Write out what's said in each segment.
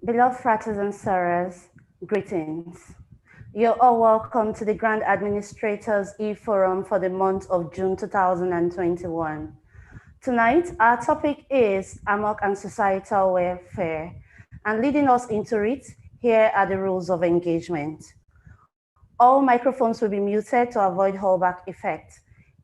Beloved fratres and sorors, greetings. You're all welcome to the Grand Administrators E-Forum for the month of June 2021. Tonight, our topic is Amok and societal welfare, and leading us into it, here are the rules of engagement. All microphones will be muted to avoid hallback effect.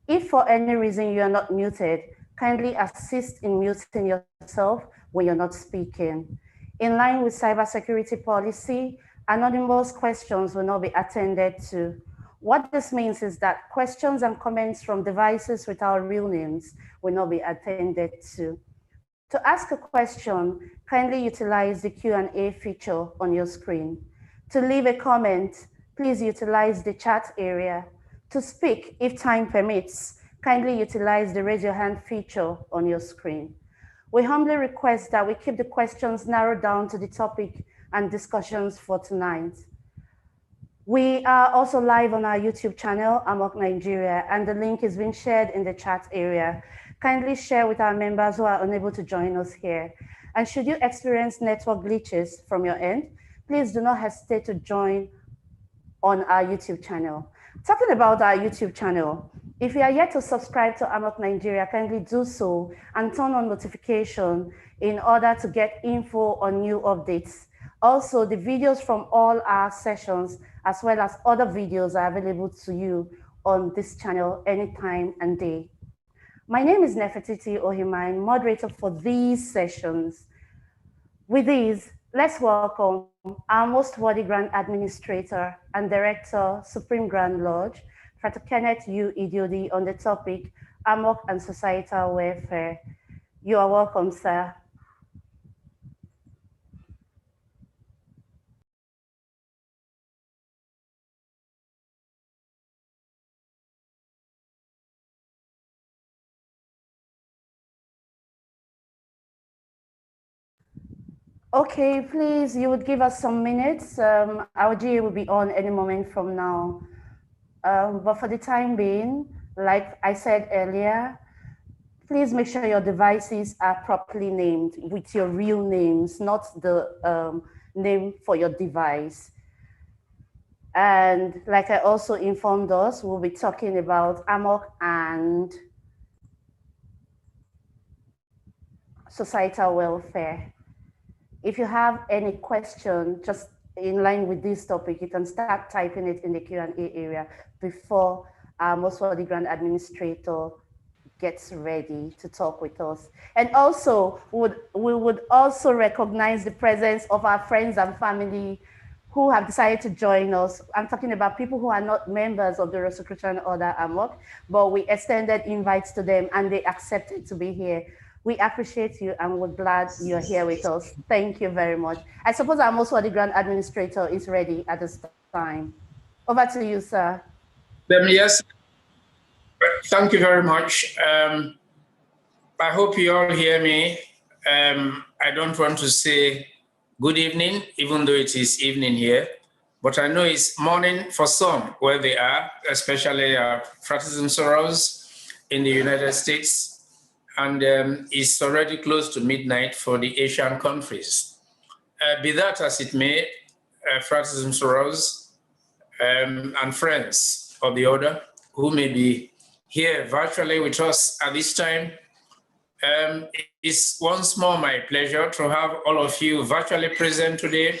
If for any reason you are not muted, kindly assist in muting yourself when you're not speaking. In line with cybersecurity policy, anonymous questions will not be attended to. What this means is that questions and comments from devices without real names will not be attended to. To ask a question, kindly utilize the Q&A feature on your screen. To leave a comment, please utilize the chat area. To speak, if time permits, kindly utilize the raise your hand feature on your screen. We humbly request that we keep the questions narrowed down to the topic and discussions for tonight. We are also live on our YouTube channel, Amok Nigeria, and the link is being shared in the chat area. Kindly share with our members who are unable to join us here. And should you experience network glitches from your end, please do not hesitate to join on our YouTube channel. Talking about our YouTube channel, if you are yet to subscribe to Amok Nigeria, kindly do so and turn on notification in order to get info on new updates. Also, the videos from all our sessions, as well as other videos, are available to you on this channel anytime and day. My name is Nefertiti Ohimai, moderator for these sessions. With these, let's welcome our most worthy Grand Administrator and Director, Supreme Grand Lodge, Frater Kenneth U. Idiodi, on the topic, Amok and societal welfare. You are welcome, sir. Okay, please, you would give us some minutes. Our GA will be on any moment from now. But for the time being, like I said earlier, please make sure your devices are properly named with your real names, not the name for your device. And like I also informed us, we'll be talking about Amok and societal welfare. If you have any question, just in line with this topic, you can start typing it in the Q&A area before our most worthy Grand Administrator gets ready to talk with us. And also, we would also recognize the presence of our friends and family who have decided to join us. I'm talking about people who are not members of the Rosicrucian Order Amok, but we extended invites to them and they accepted to be here. We appreciate you and we're glad you're here with us. Thank you very much. I suppose our most worthy Grand Administrator is ready at this time. Over to you, sir. Yes, thank you very much. I hope you all hear me. I don't want to say good evening, even though it is evening here, but I know it's morning for some where they are, especially fratres and sorors in the United States. And it's already close to midnight for the Asian countries. Be that as it may, fratres and sorors and friends of the order who may be here virtually with us at this time, it's once more my pleasure to have all of you virtually present today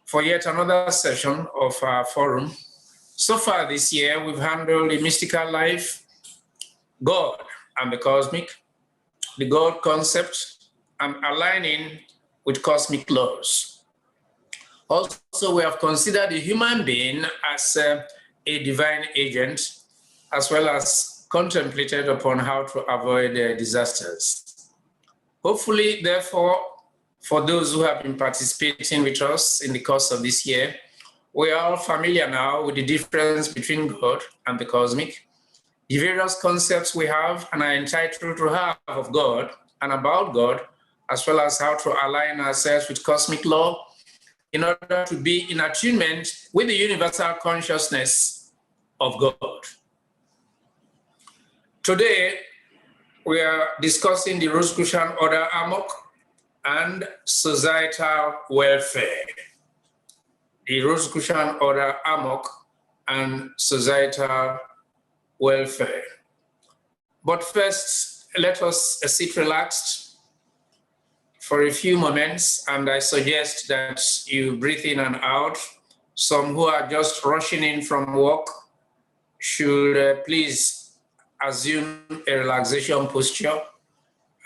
for yet another session of our forum. So far this year, we've handled the mystical life, God and the cosmic, the God concept, and aligning with cosmic laws. Also, we have considered the human being as a divine agent, as well as contemplated upon how to avoid disasters. Hopefully, therefore, for those who have been participating with us in the course of this year, we are all familiar now with the difference between God and the cosmic, the various concepts we have and are entitled to have of God and about God, as well as how to align ourselves with cosmic law in order to be in attunement with the universal consciousness of God. Today, we are discussing the Rosicrucian Order Amok and societal welfare. The Rosicrucian Order Amok and societal welfare. But first, let us sit relaxed for a few moments, and I suggest that you breathe in and out. Some who are just rushing in from work should please assume a relaxation posture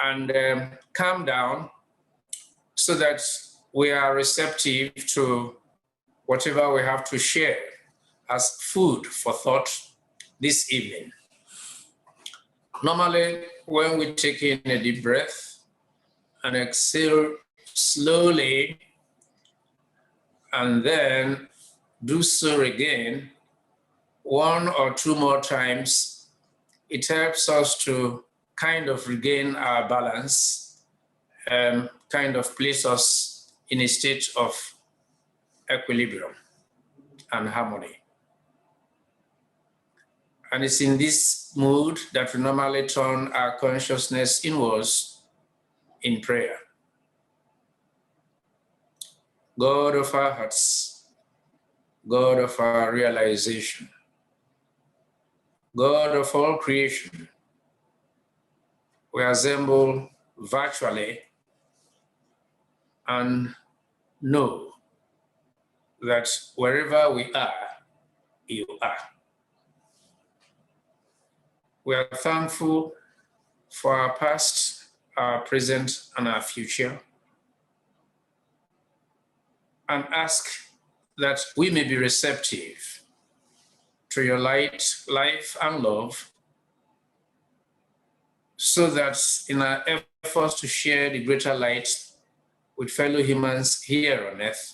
and calm down so that we are receptive to whatever we have to share as food for thought this evening. Normally, when we take in a deep breath and exhale slowly, and then do so again 1 or 2 more times, it helps us to kind of regain our balance, kind of place us in a state of equilibrium and harmony. And it's in this mood that we normally turn our consciousness inwards in prayer. God of our hearts, God of our realization, God of all creation, we assemble virtually and know that wherever we are, you are. We are thankful for our past, our present, and our future, and ask that we may be receptive to your light, life, and love, so that in our efforts to share the greater light with fellow humans here on earth,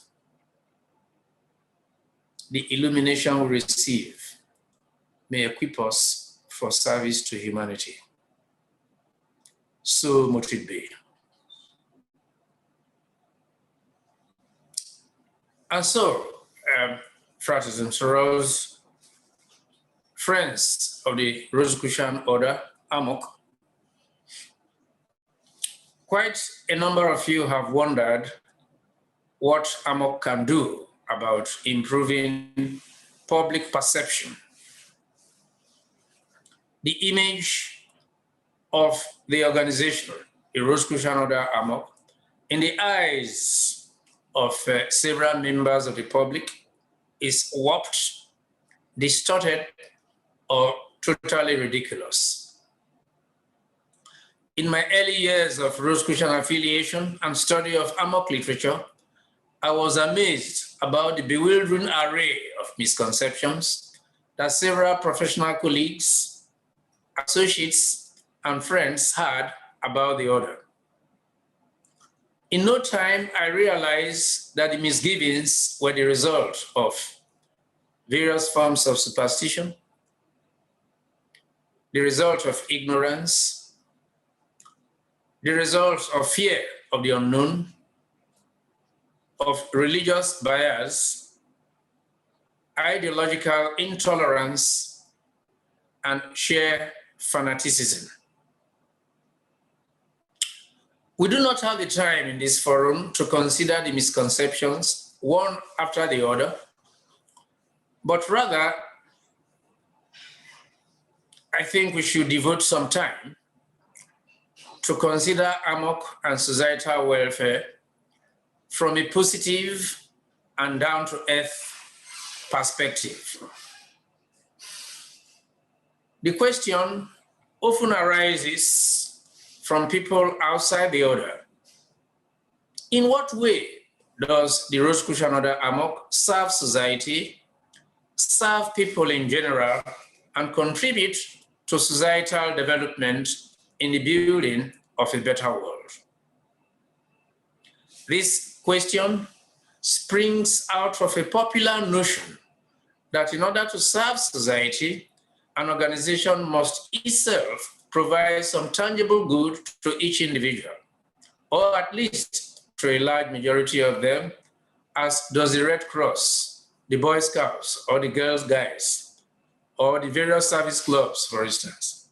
the illumination we receive may equip us for service to humanity. So much it be. And so, fratres and sorors, friends of the Rosicrucian Order, Amok, quite a number of you have wondered what Amok can do about improving public perception. The image of the organization, the Rosicrucian Order Amok, in the eyes of several members of the public is warped, distorted, or totally ridiculous. In my early years of Rosicrucian affiliation and study of Amok literature, I was amazed about the bewildering array of misconceptions that several professional colleagues, associates, and friends had about the order. In no time, I realized that the misgivings were the result of various forms of superstition, the result of ignorance, the result of fear of the unknown, of religious bias, ideological intolerance, and sheer fanaticism. We do not have the time in this forum to consider the misconceptions one after the other, but rather, I think we should devote some time to consider Amok and societal welfare from a positive and down-to-earth perspective. The question often arises from people outside the order. In what way does the Rosicrucian Order Amok serve society, serve people in general, and contribute to societal development in the building of a better world? This question springs out of a popular notion that in order to serve society, an organization must itself provide some tangible good to each individual, or at least to a large majority of them, as does the Red Cross, the Boy Scouts, or the Girl Guides, or the various service clubs, for instance.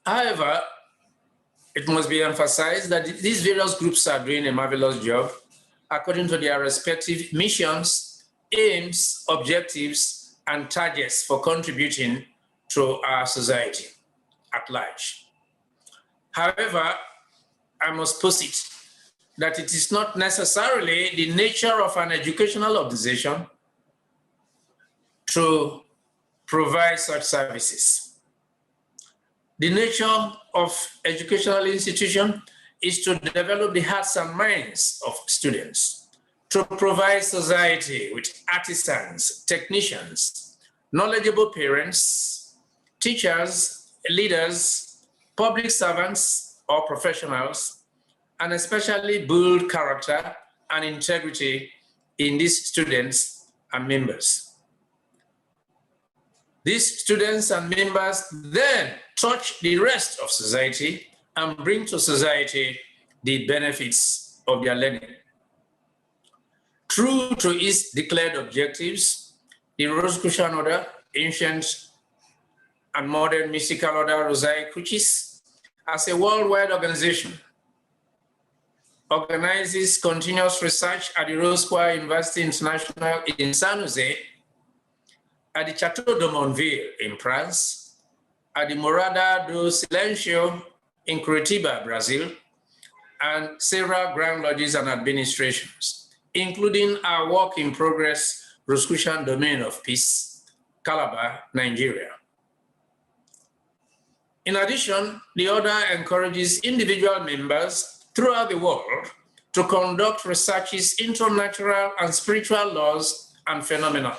However, it must be emphasized that these various groups are doing a marvelous job according to their respective missions, aims, objectives, and targets for contributing to our society at large. However, I must posit that it is not necessarily the nature of an educational organization to provide such services. The nature of educational institution is to develop the hearts and minds of students, to provide society with artisans, technicians, knowledgeable parents, teachers, leaders, public servants or professionals, and especially build character and integrity in these students and members. These students and members then touch the rest of society and bring to society the benefits of their learning. True to its declared objectives, the Rosicrucian Order, ancient and modern mystical order Rosary Crucis, as a worldwide organization, organizes continuous research at the Rose Square University International in San Jose, at the Chateau de Montville in France, at the Morada do Silencio in Curitiba, Brazil, and several grand lodges and administrations, including our work in progress Rosicrucian Domain of Peace, Calabar, Nigeria. In addition, the order encourages individual members throughout the world to conduct researches into natural and spiritual laws and phenomena.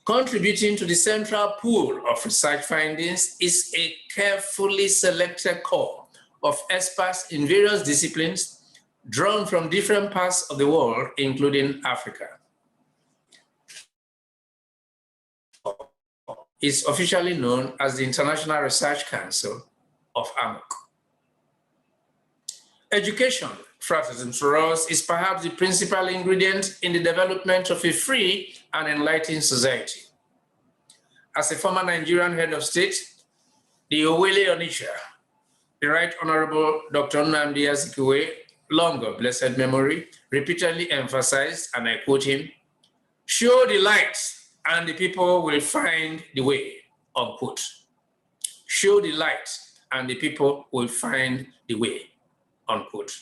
Contributing to the central pool of research findings is a carefully selected core of experts in various disciplines drawn from different parts of the world, including Africa. It's officially known as the International Research Council of Amok. Education, for us, is perhaps the principal ingredient in the development of a free and enlightened society. As a former Nigerian head of state, the Owele Onitsha, the Right Honorable Dr. Nnamdi Azikiwe, long of blessed memory, repeatedly emphasized, and I quote him, "Show the light and the people will find the way," unquote. Show the light and the people will find the way, unquote.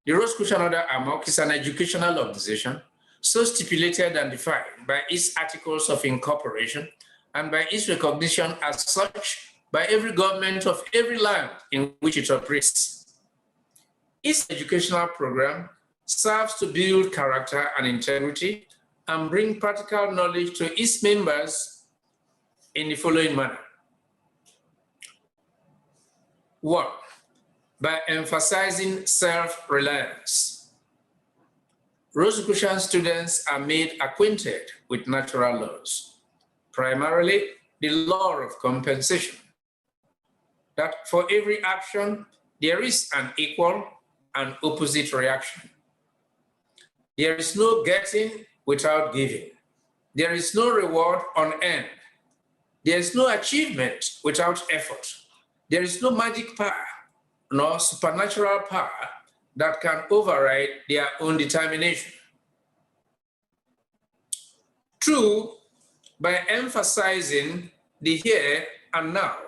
The Rosicrucian Order Amok is an educational organization so stipulated and defined by its articles of incorporation and by its recognition as such by every government of every land in which it operates. Its educational program serves to build character and integrity and bring practical knowledge to its members in the following manner. 1. By emphasizing self-reliance. Rosicrucian students are made acquainted with natural laws, primarily the law of compensation, that for every action, there is an equal and opposite reaction. There is no getting without giving. There is no reward unearned. There is no achievement without effort. There is no magic power nor supernatural power that can override their own determination. 2, by emphasizing the here and now.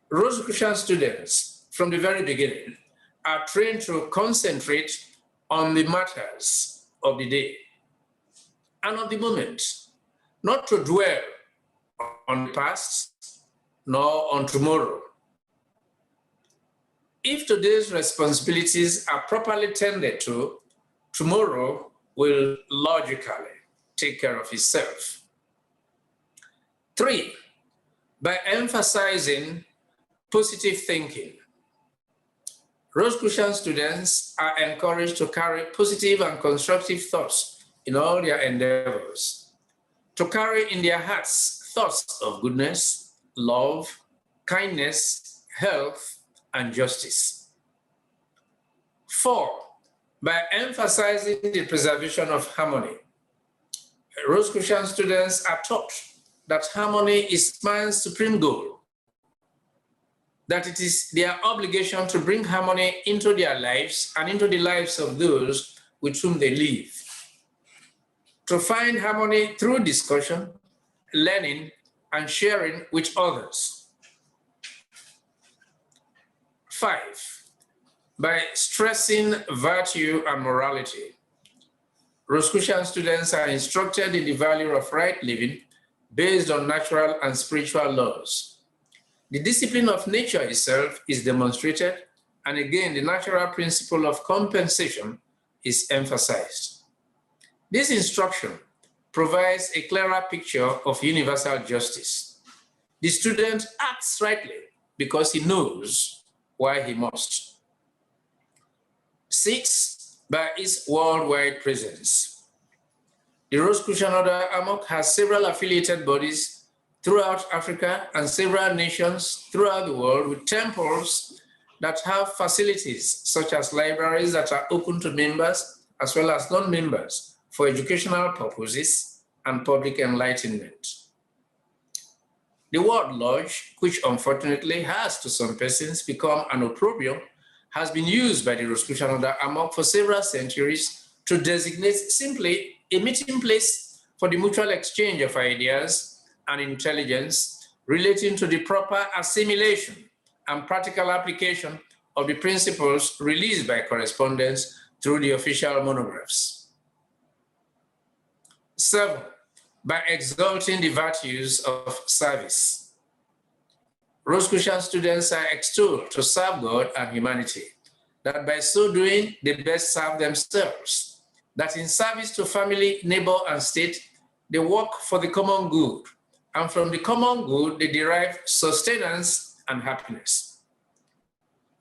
Rosicrucian students, from the very beginning, are trained to concentrate on the matters of the day and of the moment, not to dwell on the past nor on tomorrow. If today's responsibilities are properly tended to, tomorrow will logically take care of itself. 3, by emphasizing positive thinking. Rosicrucian students are encouraged to carry positive and constructive thoughts in all their endeavors, to carry in their hearts thoughts of goodness, love, kindness, health, and justice. 4, by emphasizing the preservation of harmony. Rosicrucian students are taught that harmony is man's supreme goal that it is their obligation to bring harmony into their lives and into the lives of those with whom they live. To find harmony through discussion, learning, and sharing with others. 5, by stressing virtue and morality. Rosicrucian students are instructed in the value of right living based on natural and spiritual laws. The discipline of nature itself is demonstrated, and again, the natural principle of compensation is emphasized. This instruction provides a clearer picture of universal justice. The student acts rightly because he knows why he must. 6, by its worldwide presence. The Rosicrucian Order Amok has several affiliated bodies throughout Africa and several nations throughout the world with temples that have facilities such as libraries that are open to members as well as non-members for educational purposes and public enlightenment. The word lodge, which unfortunately has to some persons become an opprobrium, has been used by the Rosicrucian Order Amok for several centuries to designate simply a meeting place for the mutual exchange of ideas and intelligence relating to the proper assimilation and practical application of the principles released by correspondence through the official monographs. 7, by exalting the virtues of service. Rosicrucian students are extolled to serve God and humanity, that by so doing, they best serve themselves, that in service to family, neighbor, and state, they work for the common good, and from the common good, they derive sustenance and happiness.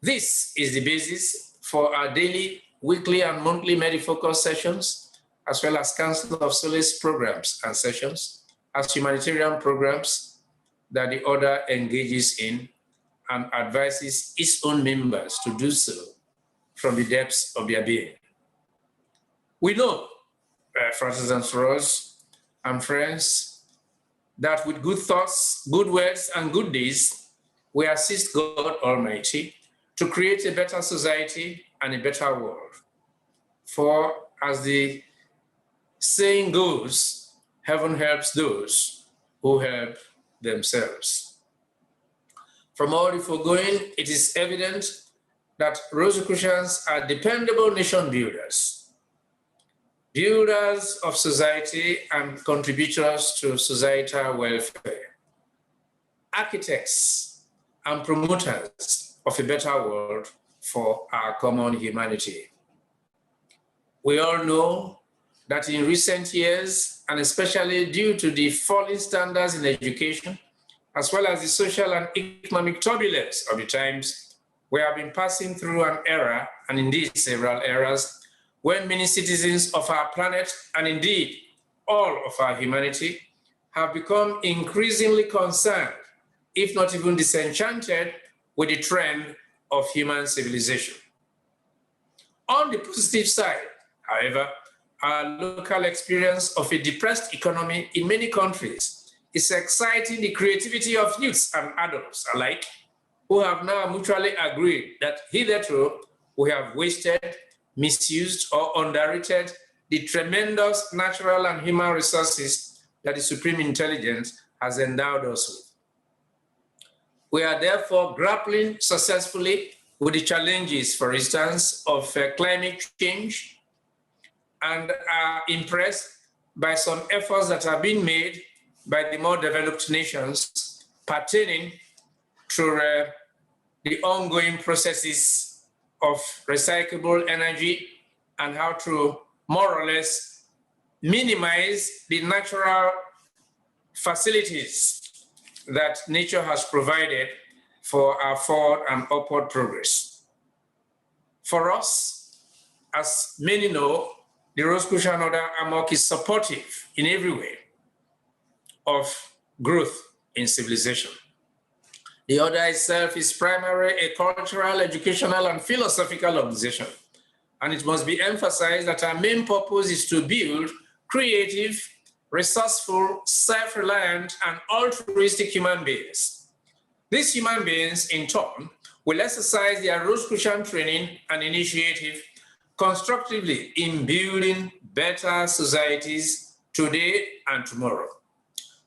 This is the basis for our daily, weekly, and monthly Medifocus sessions, as well as Council of Solace programs and sessions, as humanitarian programs that the Order engages in and advises its own members to do so from the depths of their being. We know, Francis and Soros and friends, that with good thoughts, good words, and good deeds, we assist God Almighty to create a better society and a better world. For as the saying goes, heaven helps those who help themselves. From all the foregoing, it is evident that Rosicrucians are dependable nation builders, builders of society and contributors to societal welfare, architects and promoters of a better world for our common humanity. We all know that in recent years, and especially due to the falling standards in education, as well as the social and economic turbulence of the times, we have been passing through an era, and indeed several eras, when many citizens of our planet, and indeed all of our humanity, have become increasingly concerned, if not even disenchanted, with the trend of human civilization. On the positive side, however, our local experience of a depressed economy in many countries is exciting the creativity of youths and adults alike, who have now mutually agreed that hitherto we have wasted, misused, or underrated the tremendous natural and human resources that the Supreme Intelligence has endowed us with. We are therefore grappling successfully with the challenges, for instance, of climate change, and are impressed by some efforts that have been made by the more developed nations pertaining to the ongoing processes of recyclable energy and how to more or less minimize the natural facilities that nature has provided for our forward and upward progress. For us, as many know, the Rosicrucian Order Amok is supportive in every way of growth in civilization. The order itself is primarily a cultural, educational, and philosophical organization. And it must be emphasized that our main purpose is to build creative, resourceful, self-reliant, and altruistic human beings. These human beings, in turn, will exercise their Rosicrucian training and initiative constructively in building better societies today and tomorrow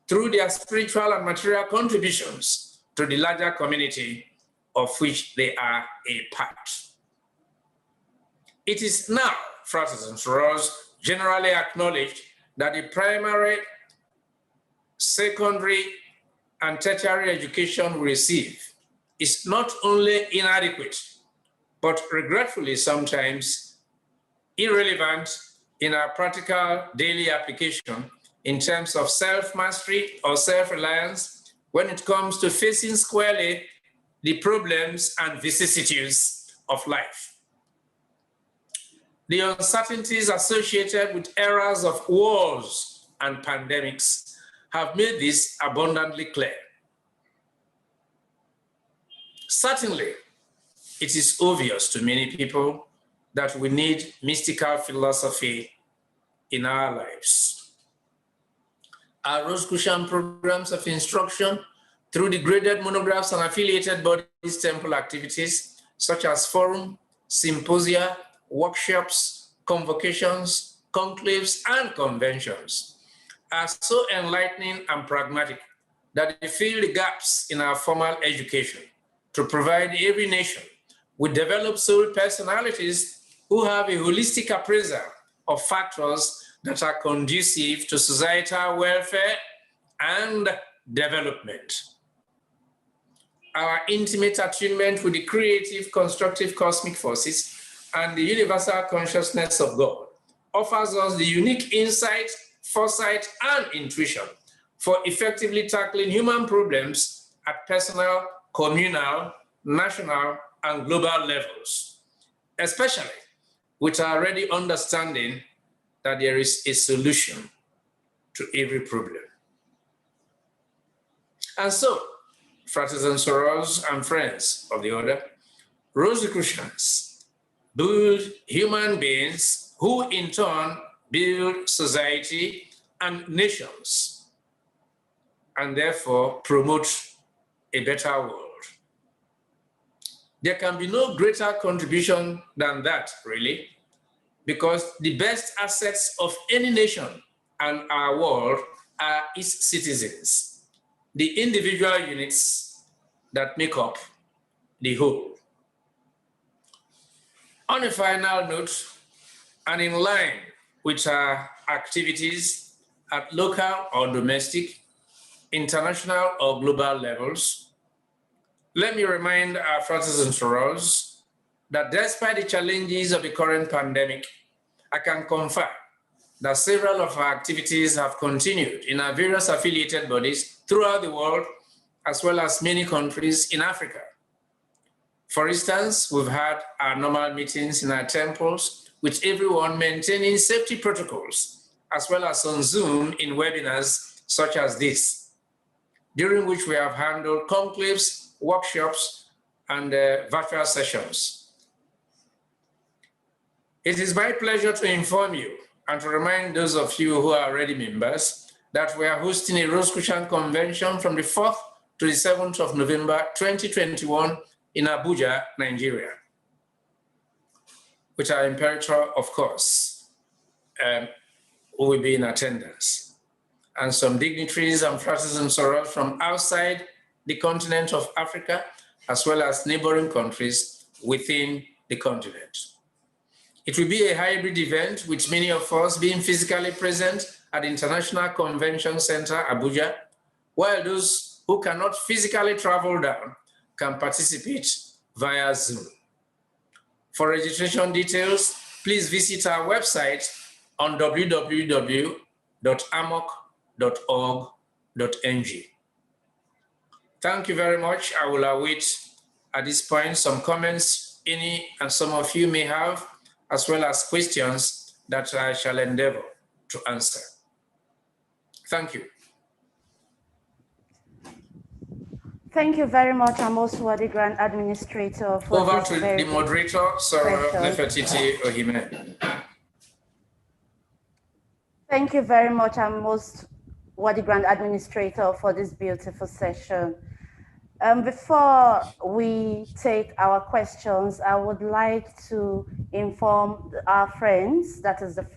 through their spiritual and material contributions to the larger community of which they are a part. It is now, fratres and sorors, generally acknowledged that the primary, secondary, and tertiary education we receive is not only inadequate, but regretfully sometimes irrelevant in our practical daily application in terms of self-mastery or self-reliance when it comes to facing squarely the problems and vicissitudes of life. The uncertainties associated with eras of wars and pandemics have made this abundantly clear. Certainly, it is obvious to many people that we need mystical philosophy in our lives. Our Rosicrucian programs of instruction through the graded monographs and affiliated bodies temple activities, such as forum, symposia, workshops, convocations, conclaves, and conventions, are so enlightening and pragmatic that they fill the gaps in our formal education to provide every nation with developed soul personalities who have a holistic appraisal of factors that are conducive to societal welfare and development. Our intimate attunement with the creative, constructive cosmic forces and the universal consciousness of God offers us the unique insight, foresight, and intuition for effectively tackling human problems at personal, communal, national, and global levels, especially with our ready understanding that there is a solution to every problem. And so, fratres and sorors and friends of the order, Rosicrucians build human beings who in turn build society and nations, and therefore promote a better world. There can be no greater contribution than that, really, because the best assets of any nation and our world are its citizens, the individual units that make up the whole. On a final note, and in line with our activities at local or domestic, international or global levels, let me remind our fratres and sorors that despite the challenges of the current pandemic, I can confirm that several of our activities have continued in our various affiliated bodies throughout the world, as well as many countries in Africa. For instance, we've had our normal meetings in our temples, with everyone maintaining safety protocols, as well as on Zoom in webinars such as this, during which we have handled conclaves, workshops, and virtual sessions. It is my pleasure to inform you and to remind those of you who are already members that we are hosting a Rosicrucian convention from the 4th to the 7th of November 2021 in Abuja, Nigeria, which our Imperator, of course, will be in attendance, and some dignitaries and fratres and sorors from outside the continent of Africa, as well as neighboring countries within the continent. It will be a hybrid event, with many of us being physically present at the International Convention Center, Abuja, while those who cannot physically travel down can participate via Zoom. For registration details, please visit our website on www.amok.org.ng. Thank you very much. I will await at this point some comments any and some of you may have, as well as questions that I shall endeavor to answer. Thank you. Thank you very much, our most worthy Grand Administrator. For over to the moderator, Sarah Nefertiti Ohime. Thank you very much, our most worthy Grand Administrator, for this beautiful session. Before we take our questions, I would like to inform our friends, that is the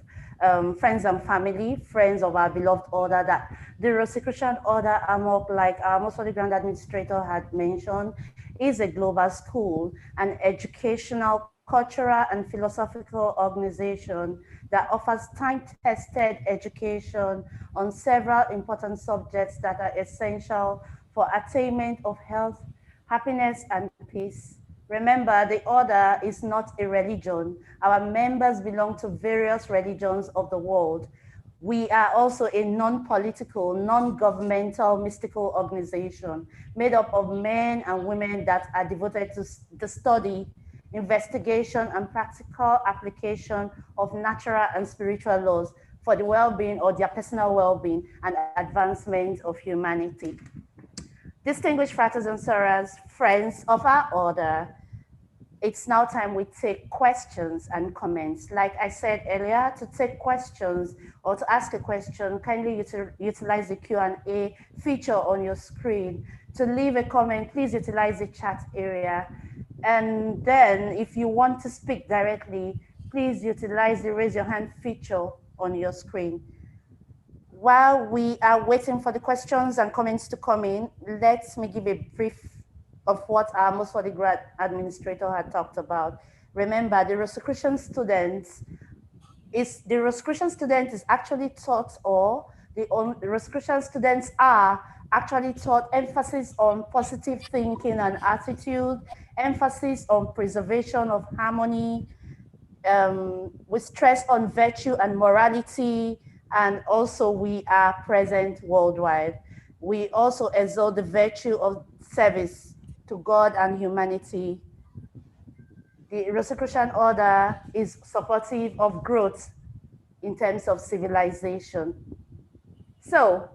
friends and family, friends of our beloved order, that the Rosicrucian Order Amok, like our most holy Grand Administrator had mentioned, is a global school, an educational, cultural, and philosophical organization that offers time-tested education on several important subjects that are essential for attainment of health, happiness, and peace. Remember, the order is not a religion. Our members belong to various religions of the world. We are also a non-political, non-governmental, mystical organization made up of men and women that are devoted to the study, investigation, and practical application of natural and spiritual laws for the well-being or their personal well-being and advancement of humanity. Distinguished fratres and sorors, friends of our order, it's now time we take questions and comments. Like I said earlier, to take questions or to ask a question, kindly utilize the Q&A feature on your screen. To leave a comment, please utilize the chat area. And then if you want to speak directly, please utilize the raise your hand feature on your screen. While we are waiting for the questions and comments to come in, let me give a brief of what our most holy grad administrator had talked about. Remember, the Rosicrucian student is actually taught, or the Rosicrucian students are actually taught emphasis on positive thinking and attitude, emphasis on preservation of harmony, we stress on virtue and morality, and also we are present worldwide. We also exalt the virtue of service to God and humanity. The Rosicrucian Order is supportive of growth in terms of civilization. So,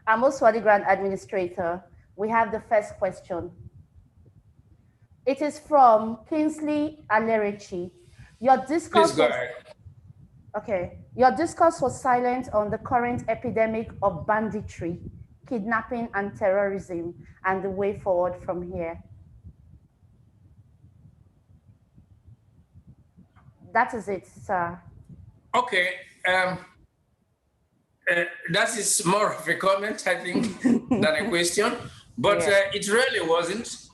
our most holy Grand Administrator, we have the first question. It is from Kingsley Alerici. Your discourse Please go was ahead. Okay. Your discourse was silent on the current epidemic of banditry, kidnapping, and terrorism, and the way forward from here. That is it, sir. Okay. That is more of a comment, I think, than a question, but Yes. it really wasn't.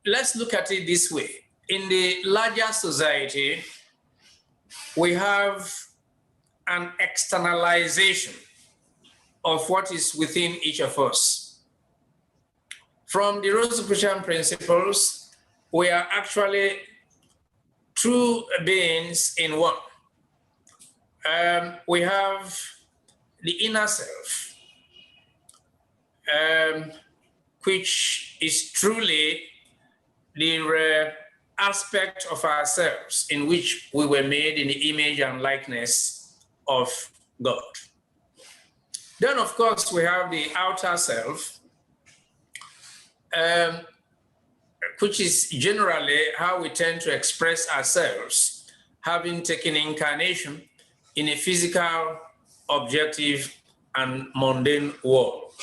Let's look at it this way. In the larger society, we have an externalization of what is within each of us. From the Rosicrucian principles, we are actually two beings in one. We have the inner self, which is truly the aspect of ourselves in which we were made in the image and likeness of God. Then, of course, we have the outer self, which is generally how we tend to express ourselves, having taken incarnation in a physical, objective, and mundane world.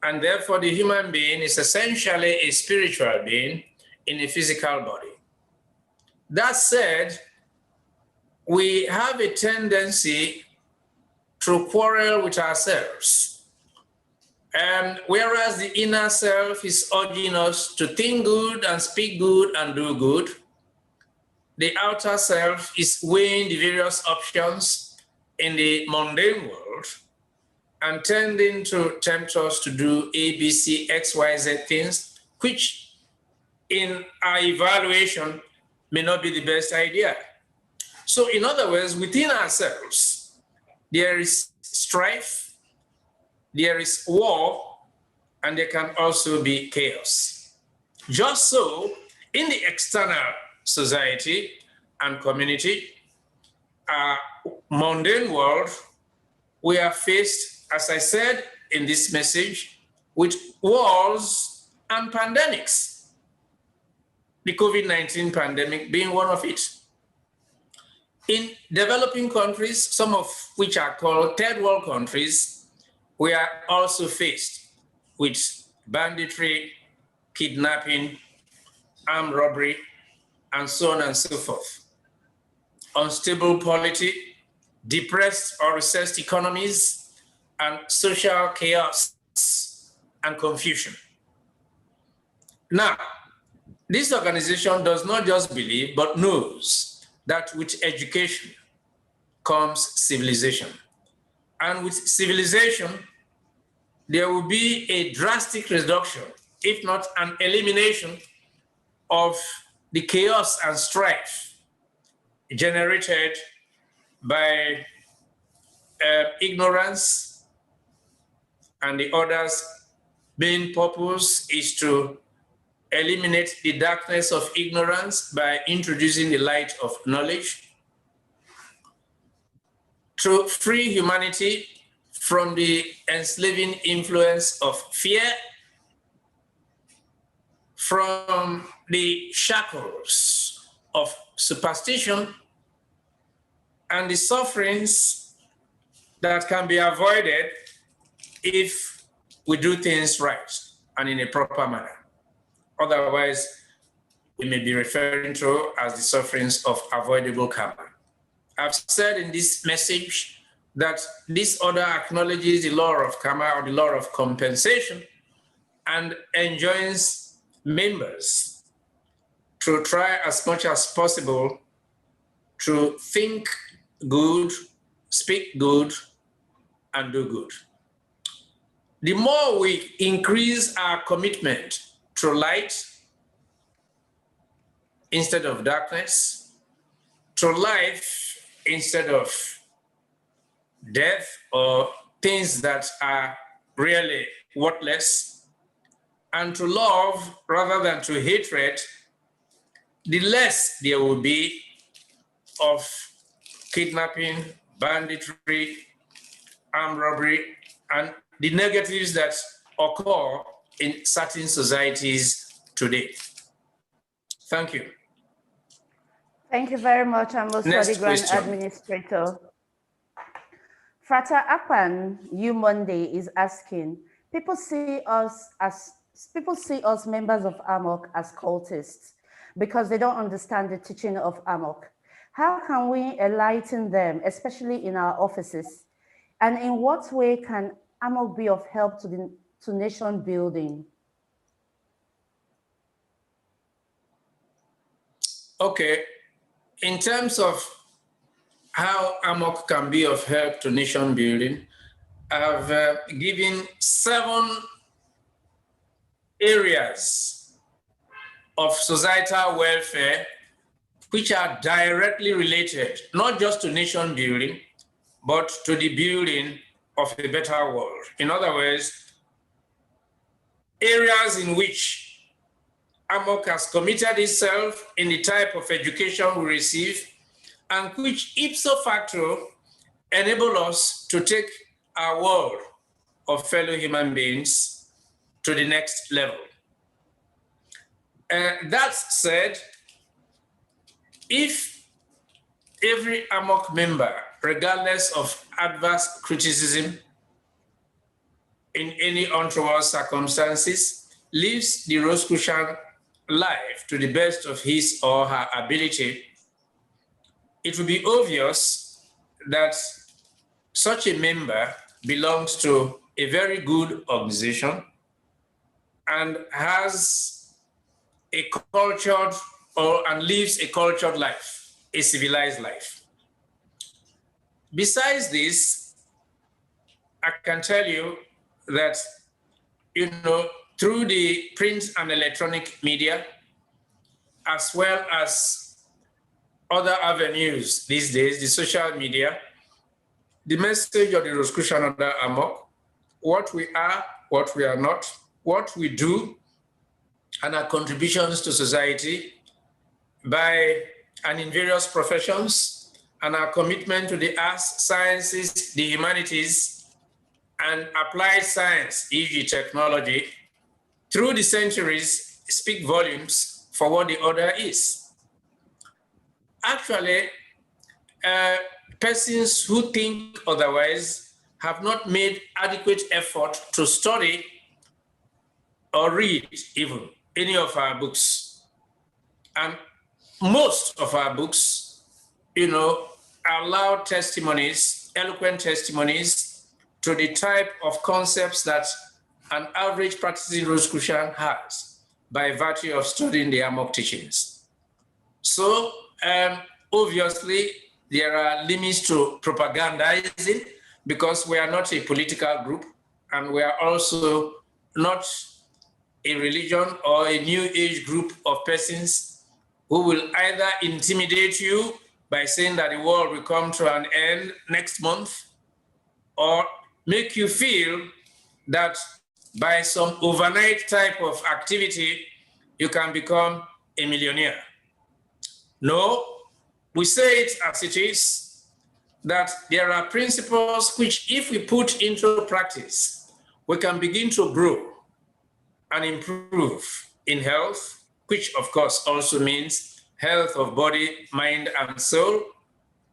And therefore, the human being is essentially a spiritual being in a physical body. That said, we have a tendency to quarrel with ourselves. And whereas the inner self is urging us to think good and speak good and do good, the outer self is weighing the various options in the mundane world and tending to tempt us to do A, B, C, X, Y, Z things, which in our evaluation may not be the best idea. So in other words, within ourselves, there is strife, there is war, and there can also be chaos. Just so, in the external society and community, mundane world, we are faced, as I said in this message, with wars and pandemics. The COVID-19 pandemic being one of it. In developing countries, some of which are called third world countries, we are also faced with banditry, kidnapping, armed robbery, and so on and so forth. Unstable polity, depressed or recessed economies, and social chaos and confusion. Now, this organization does not just believe, but knows that with education comes civilization. And with civilization, there will be a drastic reduction, if not an elimination, of the chaos and strife generated by ignorance, and the other's main purpose is to eliminate the darkness of ignorance by introducing the light of knowledge, to free humanity from the enslaving influence of fear, from the shackles of superstition, and the sufferings that can be avoided if we do things right and in a proper manner. Otherwise, we may be referring to as the sufferings of avoidable karma. I've said in this message that this order acknowledges the law of karma, or the law of compensation, and enjoins members to try as much as possible to think good, speak good, and do good. The more we increase our commitment to light instead of darkness, to life instead of death or things that are really worthless, and to love rather than to hatred, the less there will be of kidnapping, banditry, armed robbery, and the negatives that occur in certain societies today. Thank you. Thank you very much, Amok, for the Grand Administrator. Frater Akpan, you Monday, is asking, people see us members of Amok as cultists because they don't understand the teaching of Amok. How can we enlighten them, especially in our offices? And in what way can Amok be of help to nation building? Okay, in terms of how Amok can be of help to nation building, I've given 7 areas of societal welfare which are directly related, not just to nation building, but to the building of a better world. In other words, areas in which Amok has committed itself in the type of education we receive, and which ipso facto enable us to take our world of fellow human beings to the next level. That said, if every Amok member, regardless of adverse criticism in any untoward circumstances, lives the Rosicrucian life to the best of his or her ability, it will be obvious that such a member belongs to a very good organization and has a cultured and lives a cultured life, a civilized life. Besides this, I can tell you that, through the print and electronic media, as well as other avenues these days, the social media, the message of the Rosicrucian Order Amok, what we are, what we are not, what we do, and our contributions to society by and in various professions, and our commitment to the arts, sciences, the humanities, and applied science, e.g. technology, through the centuries speak volumes for what the order is. Actually, persons who think otherwise have not made adequate effort to study or read even any of our books. And most of our books, allow testimonies, eloquent testimonies to the type of concepts that an average practicing Rosicrucian has by virtue of studying the Amok teachings. So obviously, there are limits to propagandizing because we are not a political group and we are also not a religion or a new age group of persons who will either intimidate you by saying that the world will come to an end next month, or make you feel that by some overnight type of activity, you can become a millionaire. No, we say it as it is, that there are principles which, if we put into practice, we can begin to grow and improve in health, which of course also means health of body, mind, and soul,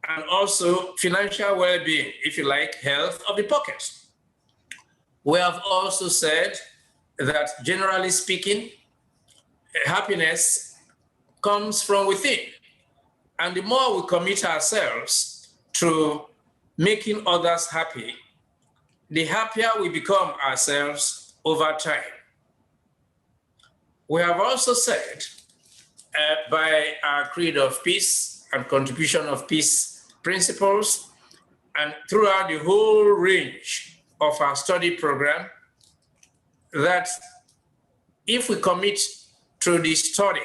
and also financial well-being, if you like, health of the pocket. We have also said that generally speaking, happiness comes from within. And the more we commit ourselves to making others happy, the happier we become ourselves over time. We have also said, by our creed of peace and contribution of peace principles, and throughout the whole range of our study program, that if we commit to the study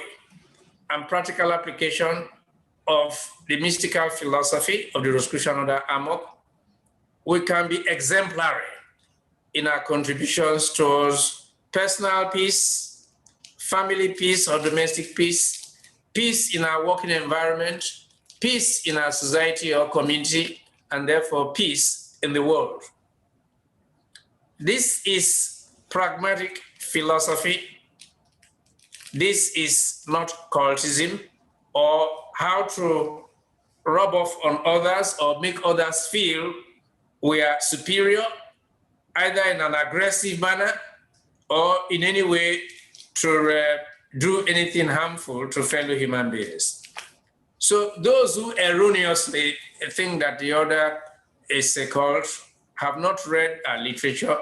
and practical application of the mystical philosophy of the Rosicrucian order Amok, we can be exemplary in our contributions towards personal peace, family peace or domestic peace, peace in our working environment, peace in our society or community, and therefore peace in the world. This is pragmatic philosophy. This is not cultism or how to rub off on others or make others feel we are superior, either in an aggressive manner or in any way to do anything harmful to fellow human beings. So those who erroneously think that the order is a cult have not read our literature,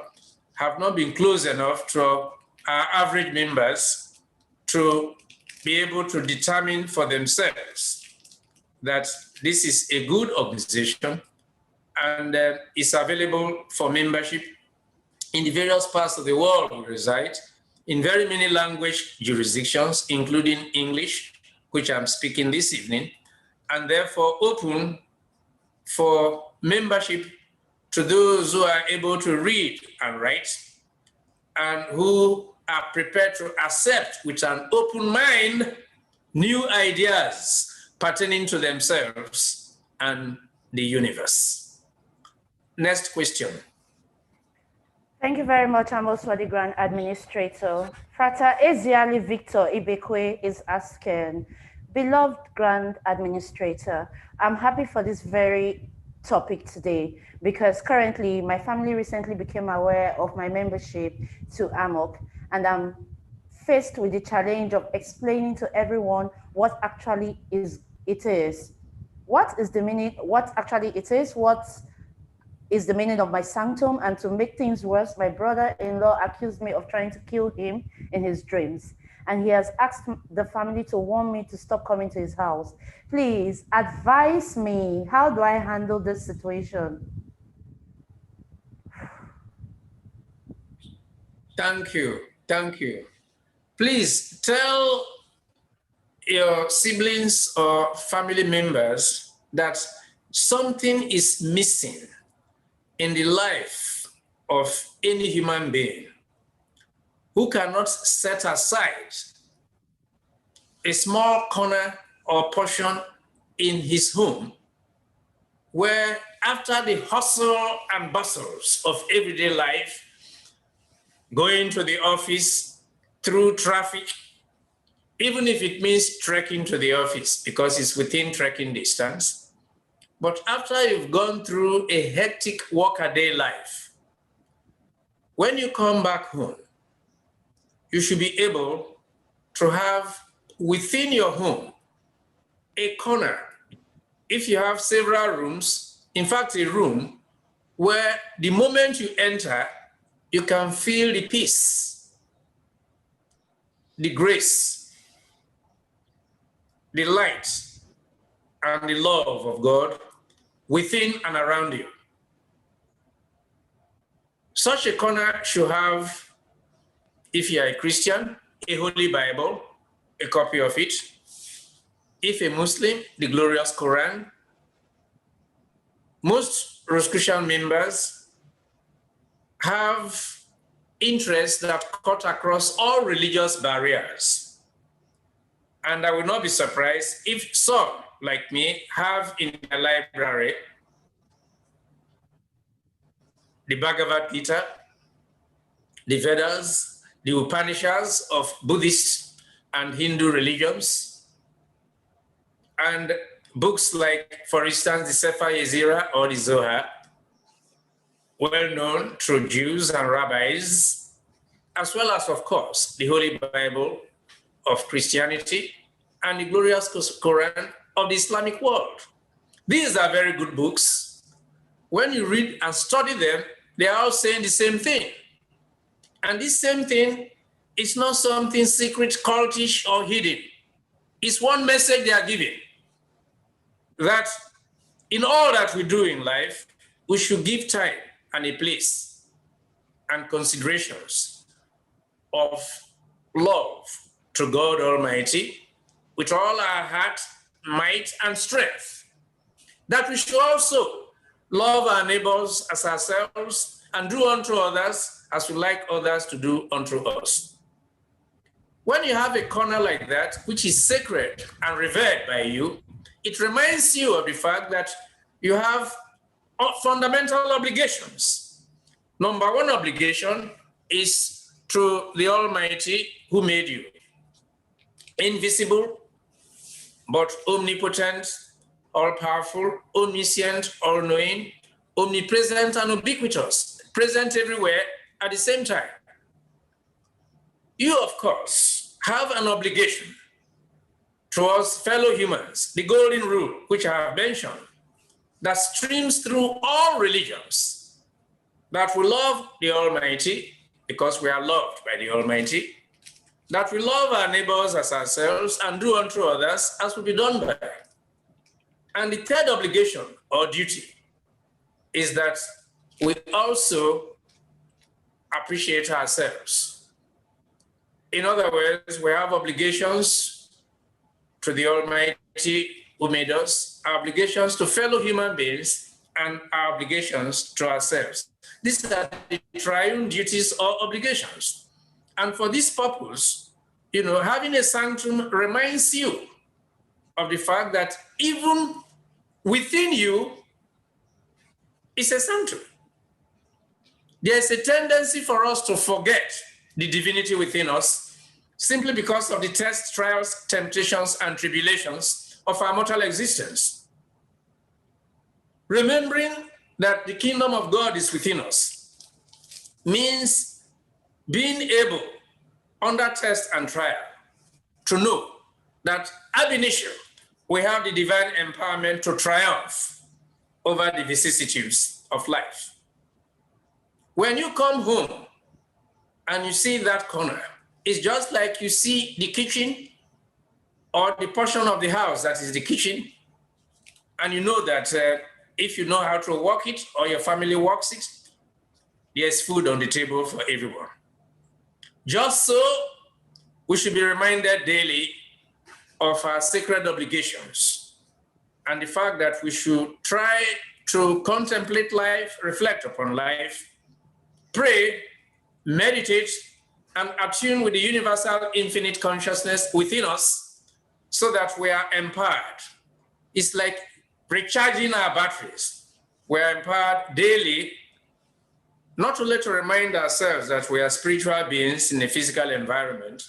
have not been close enough to our average members to be able to determine for themselves that this is a good organization and is available for membership in the various parts of the world we reside, in very many language jurisdictions, including English, which I'm speaking this evening, and therefore open for membership to those who are able to read and write and who are prepared to accept with an open mind new ideas pertaining to themselves and the universe. Next question. Thank you very much, Amos, for the Grand Administrator. Frater Eziali Victor Ibekwe is asking, beloved Grand Administrator, I'm happy for this very topic today because currently my family recently became aware of my membership to Amok, and I'm faced with the challenge of explaining to everyone what actually it is. What is the meaning, what actually it is, what is the meaning of my sanctum, and to make things worse, my brother-in-law accused me of trying to kill him in his dreams, and he has asked the family to warn me to stop coming to his house. Please advise me, how do I handle this situation? Thank you, thank you. Please tell your siblings or family members that something is missing in the life of any human being who cannot set aside a small corner or portion in his home where, after the hustle and bustles of everyday life, going to the office through traffic, even if it means trekking to the office because it's within trekking distance, but after you've gone through a hectic workaday life, when you come back home, you should be able to have within your home a corner. If you have several rooms, in fact, a room where the moment you enter, you can feel the peace, the grace, the light, and the love of God within and around you. Such a corner should have, if you are a Christian, a Holy Bible, a copy of it. If a Muslim, the glorious Quran. Most Rosicrucian members have interests that cut across all religious barriers. And I will not be surprised if some, like me, have in their library the Bhagavad Gita, the Vedas, the Upanishads of Buddhist and Hindu religions, and books like, for instance, the Sefer Yetzirah or the Zohar, well known through Jews and rabbis, as well as, of course, the Holy Bible of Christianity and the glorious Quran of the Islamic world. These are very good books. When you read and study them, they are all saying the same thing. And this same thing is not something secret, cultish, or hidden. It's one message they are giving, that in all that we do in life, we should give time and a place and considerations of love to God Almighty with all our heart, might, and strength. That we should also love our neighbors as ourselves and do unto others as we like others to do unto us. When you have a corner like that, which is sacred and revered by you, it reminds you of the fact that you have fundamental obligations. Number one obligation is to the Almighty who made you. Invisible, but omnipotent, all-powerful, omniscient, all-knowing, omnipresent, and ubiquitous, present everywhere at the same time. You, of course, have an obligation towards fellow humans, the golden rule, which I have mentioned, that streams through all religions, that we love the Almighty because we are loved by the Almighty, that we love our neighbors as ourselves and do unto others as will be done by. And the third obligation or duty is that we also appreciate ourselves. In other words, we have obligations to the Almighty who made us, our obligations to fellow human beings, and our obligations to ourselves. These are the triune duties or obligations. And for this purpose, having a sanctum reminds you of the fact that even within you is a sanctum. There's a tendency for us to forget the divinity within us simply because of the tests, trials, temptations, and tribulations of our mortal existence. Remembering that the kingdom of God is within us means being able, under test and trial, to know that ab initio we have the divine empowerment to triumph over the vicissitudes of life. When you come home and you see that corner, it's just like you see the kitchen or the portion of the house that is the kitchen, and you know that if you know how to work it or your family works it, there's food on the table for everyone. Just so, we should be reminded daily of our sacred obligations and the fact that we should try to contemplate life, reflect upon life, pray, meditate, and attune with the universal infinite consciousness within us so that we are empowered. It's like recharging our batteries. We are empowered daily, not only to remind ourselves that we are spiritual beings in a physical environment,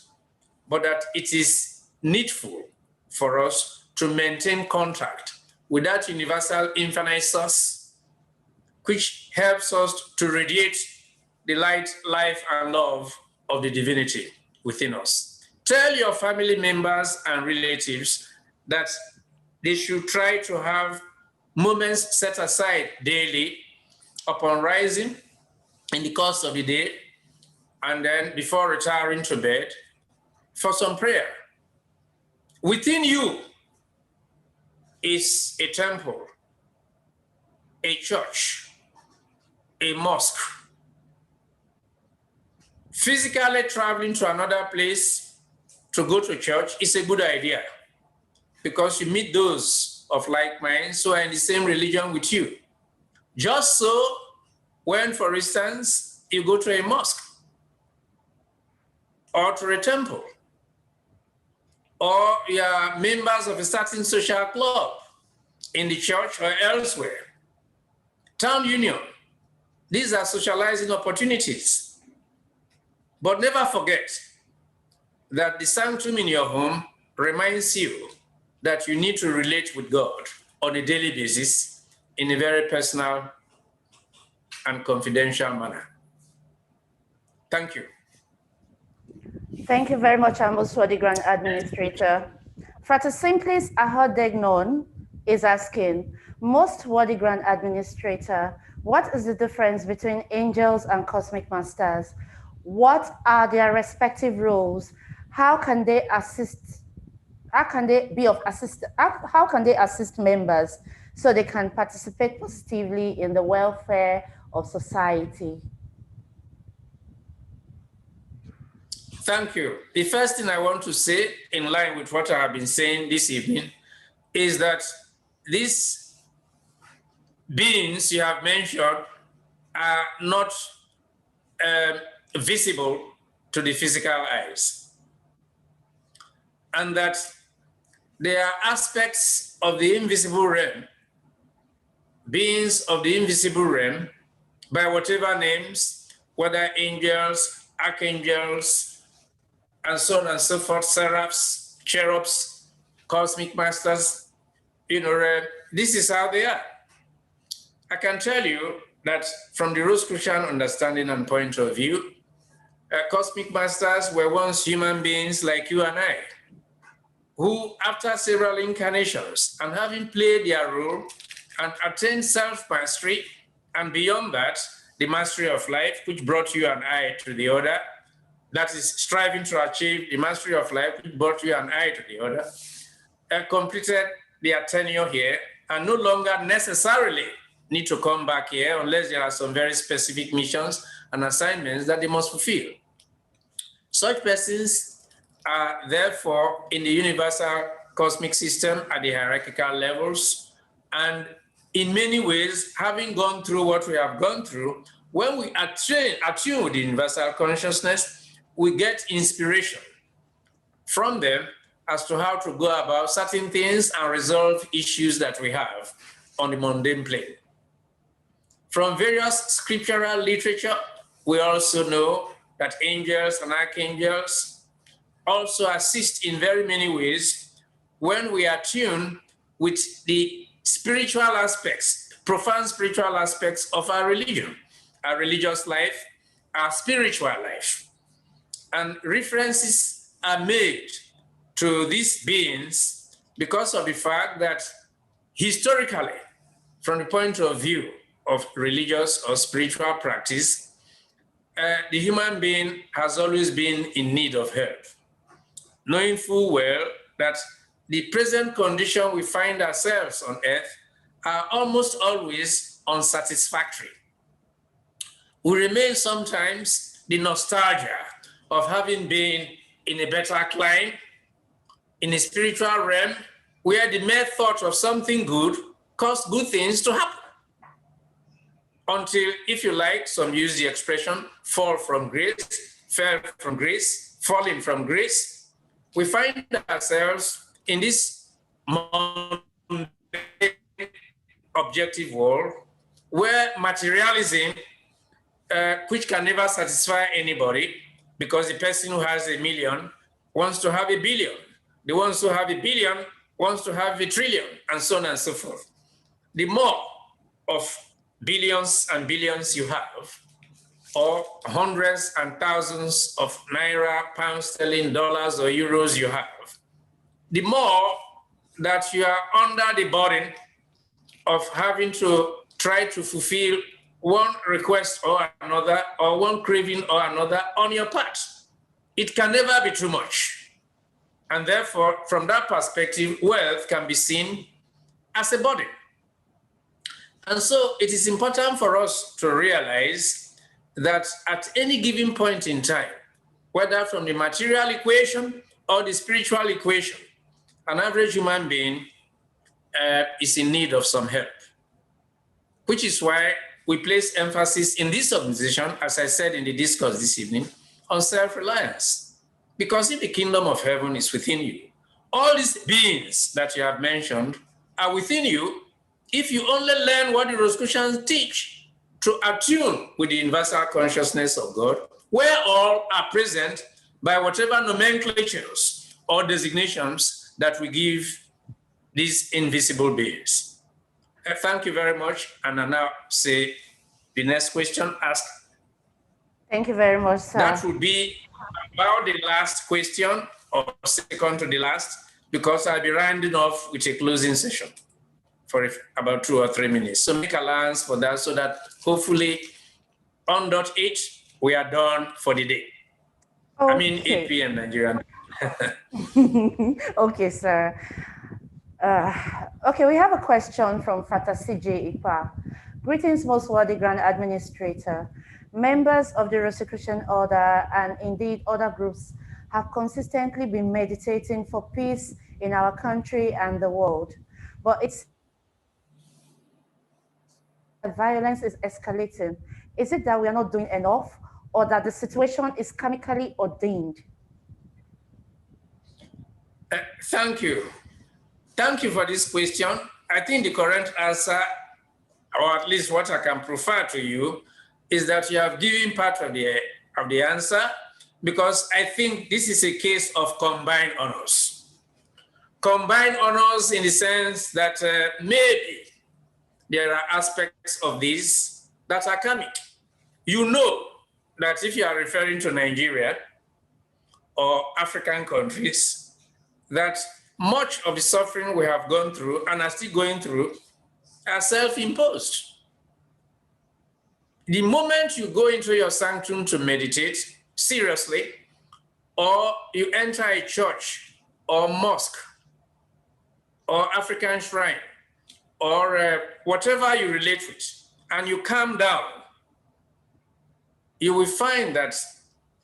but that it is needful for us to maintain contact with that universal infinite source, which helps us to radiate the light, life, and love of the divinity within us. Tell your family members and relatives that they should try to have moments set aside daily upon rising in the course of the day, and then before retiring to bed, for some prayer. Within you is a temple, a church, a mosque. Physically traveling to another place to go to church is a good idea because you meet those of like minds who are in the same religion with you. Just so when, for instance, you go to a mosque or to a temple, or you are members of a certain social club in the church or elsewhere, town union, these are socializing opportunities. But never forget that the sanctum in your home reminds you that you need to relate with God on a daily basis in a very personal and confidential manner. Thank you. Thank you very much, our most worthy Grand Administrator. Frater Simplis Ahodegnon is asking, most worthy Grand Administrator, what is the difference between angels and cosmic masters? What are their respective roles? How can they assist? How can they assist members so they can participate positively in the welfare of society? Thank you. The first thing I want to say, in line with what I have been saying this evening, is that these beings you have mentioned are not visible to the physical eyes, and that there are aspects of the invisible realm, beings of the invisible realm, by whatever names, whether angels, archangels, and so on and so forth, seraphs, cherubs, cosmic masters, this is how they are. I can tell you that from the Rosicrucian understanding and point of view, cosmic masters were once human beings like you and I, who after several incarnations and having played their role and attained self-mastery, and beyond that, the mastery of life, which brought you and I to the order, that is striving to achieve the mastery of life, which brought you and I to the order, completed their tenure here and no longer necessarily need to come back here unless there are some very specific missions and assignments that they must fulfill. Such persons are therefore in the universal cosmic system at the hierarchical levels, and in many ways, having gone through what we have gone through, when we attune with the universal consciousness, we get inspiration from them as to how to go about certain things and resolve issues that we have on the mundane plane. From various scriptural literature, we also know that angels and archangels also assist in very many ways when we are tuned with the spiritual aspects, profound spiritual aspects of our religion, our religious life, our spiritual life. And references are made to these beings because of the fact that historically, from the point of view of religious or spiritual practice, the human being has always been in need of help, knowing full well that the present condition we find ourselves on earth are almost always unsatisfactory. We remain sometimes the nostalgia of having been in a better clime, in a spiritual realm, where the mere thought of something good caused good things to happen. Until, if you like, some use the expression, fall from grace, fell from grace, falling from grace, we find ourselves in this objective world where materialism, which can never satisfy anybody, because the person who has $1 million wants to have $1 billion. The ones who have $1 billion wants to have $1 trillion, and so on and so forth. The more of billions and billions you have, or hundreds and thousands of naira, pounds sterling, dollars, or euros you have, the more that you are under the burden of having to try to fulfill one request or another, or one craving or another on your part. It can never be too much. And therefore, from that perspective, wealth can be seen as a burden. And so it is important for us to realize that at any given point in time, whether from the material equation or the spiritual equation, an average human being is in need of some help, which is why we place emphasis in this organization, as I said in the discourse this evening, on self-reliance. Because if the kingdom of heaven is within you, all these beings that you have mentioned are within you if you only learn what the Rosicrucians teach to attune with the universal consciousness of God, where all are present by whatever nomenclatures or designations that we give these invisible beings. Thank you very much. And I now say the next question asked. Thank you very much, sir. That would be about the last question, or second to the last, because I'll be rounding off with a closing session for about 2 or 3 minutes. So make allowance for that so that hopefully on dot 8, we are done for the day. Okay. I mean 8 p.m. Nigerian. Okay, sir. Okay, we have a question from Fata CJ Ipa. Greetings, most worthy Grand Administrator. Members of the Rosicrucian Order and indeed other groups have consistently been meditating for peace in our country and the world. But it's violence is escalating. Is it that we are not doing enough, or that the situation is karmically ordained? Thank you. Thank you for this question. I think the correct answer, or at least what I can prefer to you, is that you have given part of the answer, because I think this is a case of combined honors. Combined honors in the sense that maybe there are aspects of this that are karmic. You know that if you are referring to Nigeria or African countries, that much of the suffering we have gone through and are still going through are self-imposed. The moment you go into your sanctum to meditate seriously, or you enter a church or mosque or African shrine or whatever you relate with, and you calm down, you will find that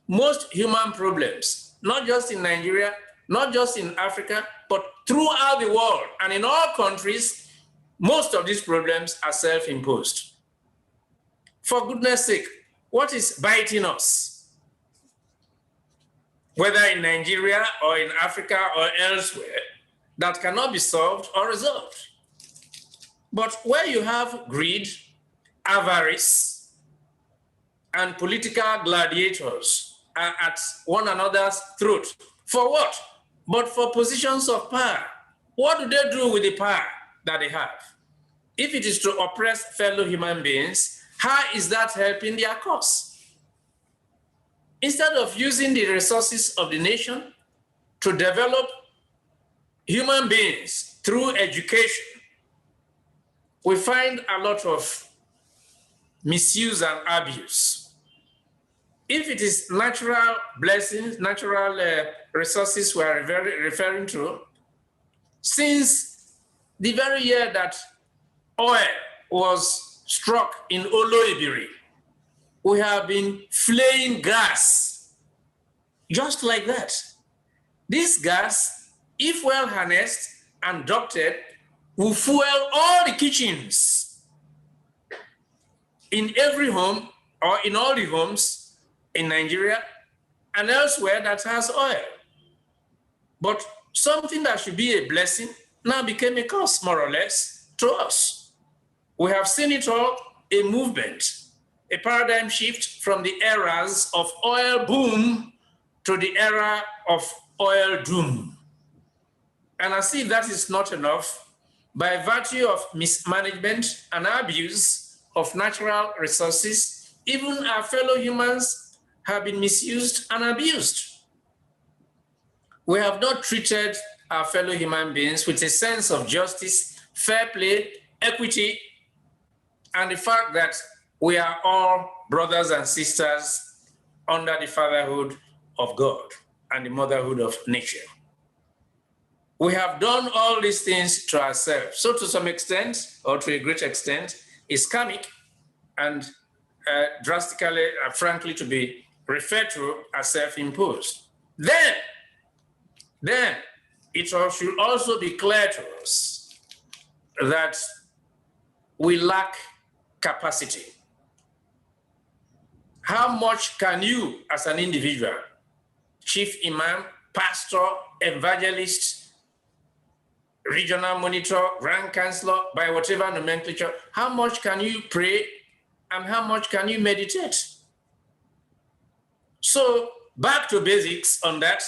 most human problems, not just in Nigeria, not just in Africa, but throughout the world and in all countries, most of these problems are self-imposed. For goodness sake, what is biting us? Whether in Nigeria or in Africa or elsewhere, that cannot be solved or resolved. But where you have greed, avarice, and political gladiators are at one another's throat. For what? But for positions of power. What do they do with the power that they have? If it is to oppress fellow human beings, how is that helping their cause? Instead of using the resources of the nation to develop human beings through education, we find a lot of misuse and abuse. If it is natural blessings, natural resources we are referring to, since the very year that oil was struck in Oloibiri, we have been flaying gas, just like that. This gas, if well harnessed and ducted, will fuel all the kitchens in every home or in all the homes in Nigeria and elsewhere that has oil. But something that should be a blessing now became a curse, more or less, to us. We have seen it all, a movement, a paradigm shift from the eras of oil boom to the era of oil doom. And as if that is not enough, by virtue of mismanagement and abuse of natural resources, even our fellow humans have been misused and abused. We have not treated our fellow human beings with a sense of justice, fair play, equity, and the fact that we are all brothers and sisters under the fatherhood of God and the motherhood of nature. We have done all these things to ourselves. So to some extent, or to a great extent, is karmic and drastically, frankly, to be referred to as self-imposed. Then it should also be clear to us that we lack capacity. How much can you, as an individual, chief imam, pastor, evangelist, regional monitor, grand counselor, by whatever nomenclature, how much can you pray and how much can you meditate? So back to basics on that,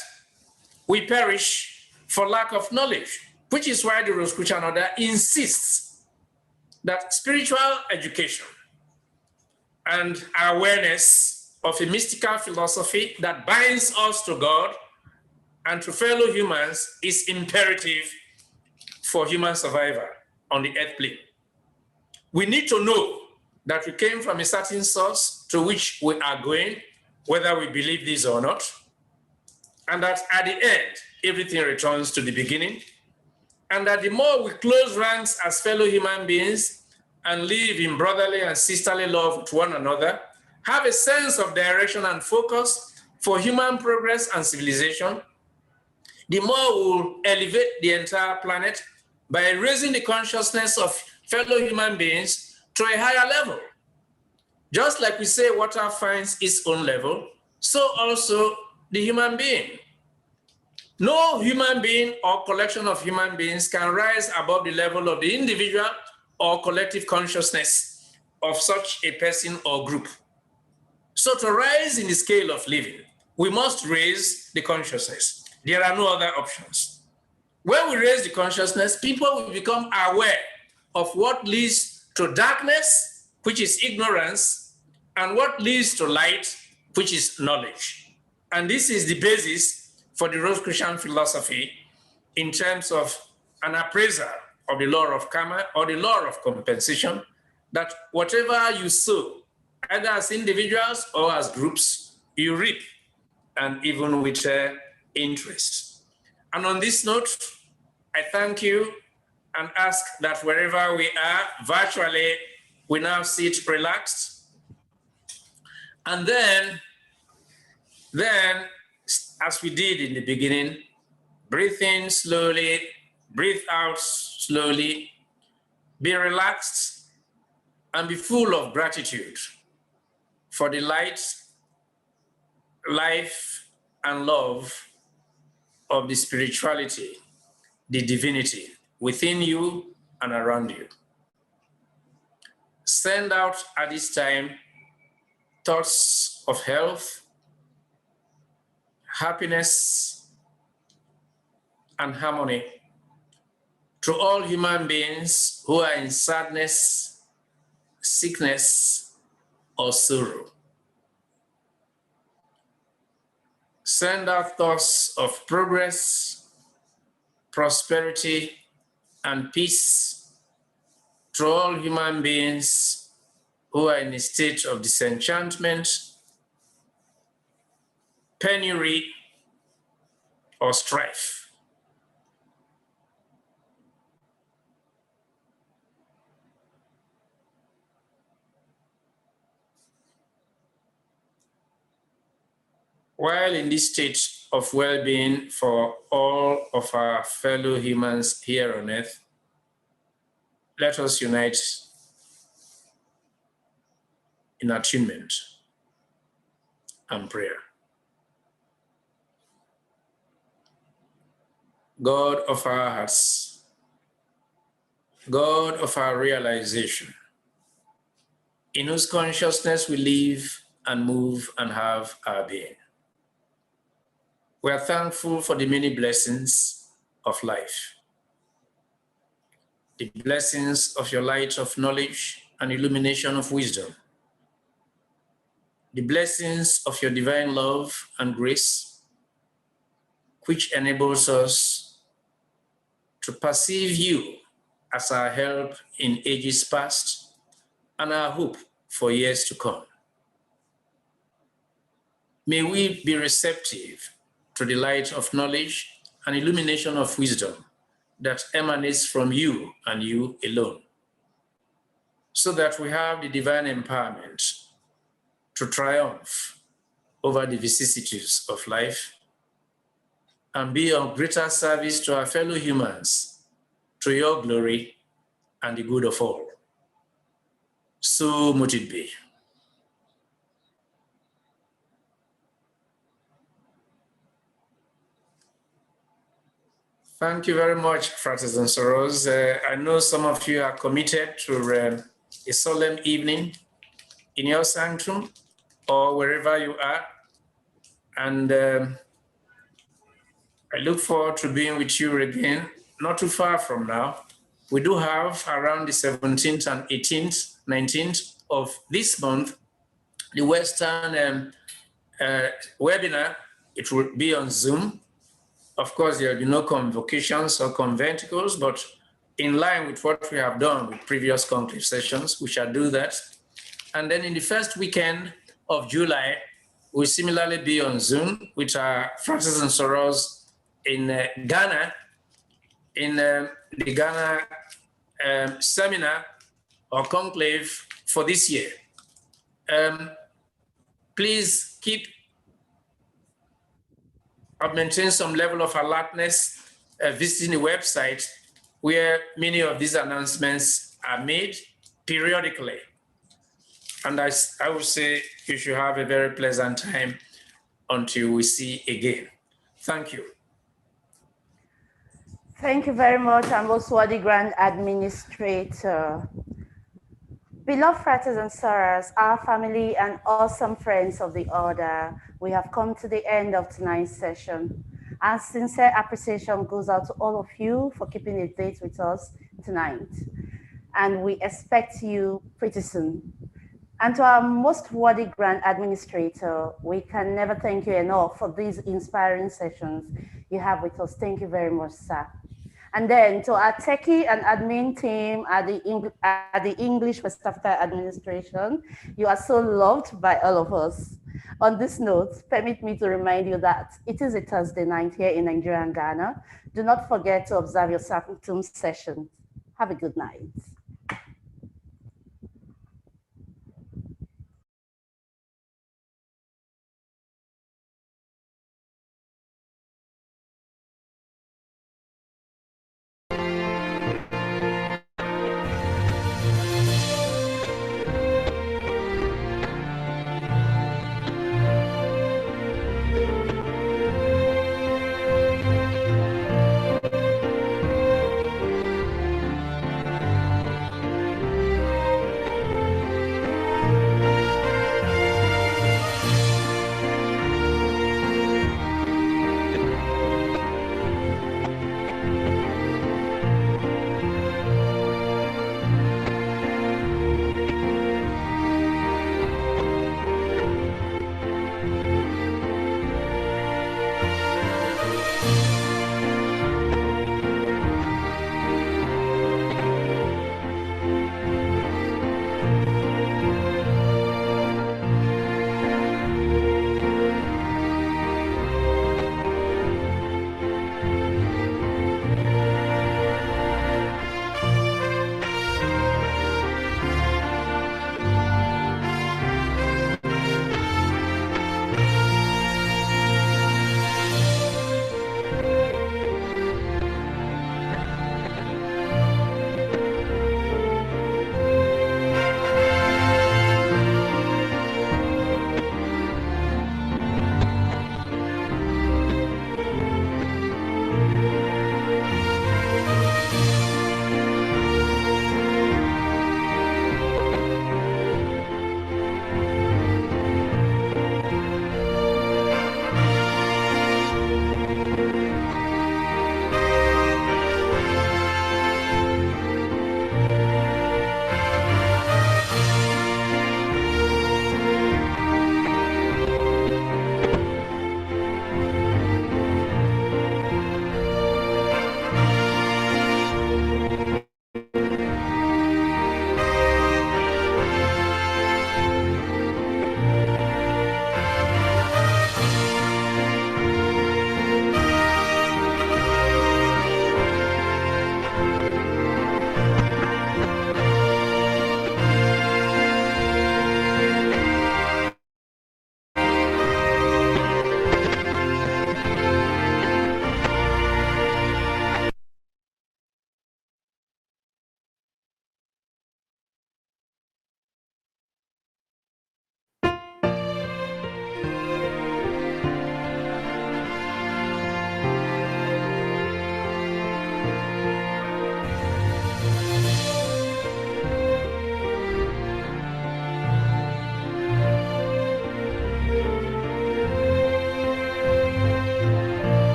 we perish for lack of knowledge, which is why the Rosicrucian Order insists that spiritual education and awareness of a mystical philosophy that binds us to God and to fellow humans is imperative for human survival on the earth plane. We need to know that we came from a certain source to which we are going, whether we believe this or not, and that at the end, everything returns to the beginning, and that the more we close ranks as fellow human beings and live in brotherly and sisterly love with one another, have a sense of direction and focus for human progress and civilization, the more we'll elevate the entire planet by raising the consciousness of fellow human beings to a higher level. Just like we say water finds its own level, so also the human being. No human being or collection of human beings can rise above the level of the individual or collective consciousness of such a person or group. So to rise in the scale of living, we must raise the consciousness. There are no other options. When we raise the consciousness, people will become aware of what leads to darkness, which is ignorance, and what leads to light, which is knowledge. And this is the basis for the Rosicrucian philosophy in terms of an appraisal of the law of karma or the law of compensation, that whatever you sow, either as individuals or as groups, you reap, and even with interest. And on this note, I thank you and ask that wherever we are, virtually, we now sit relaxed. And then, as we did in the beginning, breathe in slowly, breathe out slowly, be relaxed, and be full of gratitude for the light, life, and love of the spirituality, the divinity within you and around you. Send out at this time thoughts of health, happiness, and harmony to all human beings who are in sadness, sickness, or sorrow. Send out thoughts of progress, prosperity, and peace to all human beings who are in a state of disenchantment, penury, or strife. While in this state of well-being for all of our fellow humans here on earth, let us unite in attunement and prayer. God of our hearts, God of our realization, in whose consciousness we live and move and have our being. We are thankful for the many blessings of life, the blessings of your light of knowledge and illumination of wisdom, the blessings of your divine love and grace, which enables us to perceive you as our help in ages past and our hope for years to come. May we be receptive to the light of knowledge and illumination of wisdom that emanates from you and you alone, so that we have the divine empowerment to triumph over the vicissitudes of life and be of greater service to our fellow humans, to your glory and the good of all. So mote it be. Thank you very much, Fratres and Sorors. I know some of you are committed to a solemn evening in your sanctum or wherever you are. And I look forward to being with you again, not too far from now. We do have around the 17th and 18th, 19th of this month, the Western webinar. It will be on Zoom. Of course, there will be no convocations or conventicles, but in line with what we have done with previous conclave sessions, we shall do that. And then in the first weekend of July, we'll similarly be on Zoom with our Fratres and Sorors in Ghana, in the Ghana seminar or conclave for this year. Please keep maintain some level of alertness, visiting the website where many of these announcements are made periodically. And I would say you should have a very pleasant time until we see again. Thank you. Thank you very much, and also the Grand Administrator. Beloved Fratres and Sorors, our family and awesome friends of the order, we have come to the end of tonight's session. Our sincere appreciation goes out to all of you for keeping a date with us tonight. And we expect you pretty soon. And to our most worthy Grand Administrator, we can never thank you enough for these inspiring sessions you have with us. Thank you very much, sir. And then to our techie and admin team at the English West Africa Administration, you are so loved by all of us. On this note, permit me to remind you that it is a Thursday night here in Nigeria and Ghana. Do not forget to observe your sanctum session. Have a good night.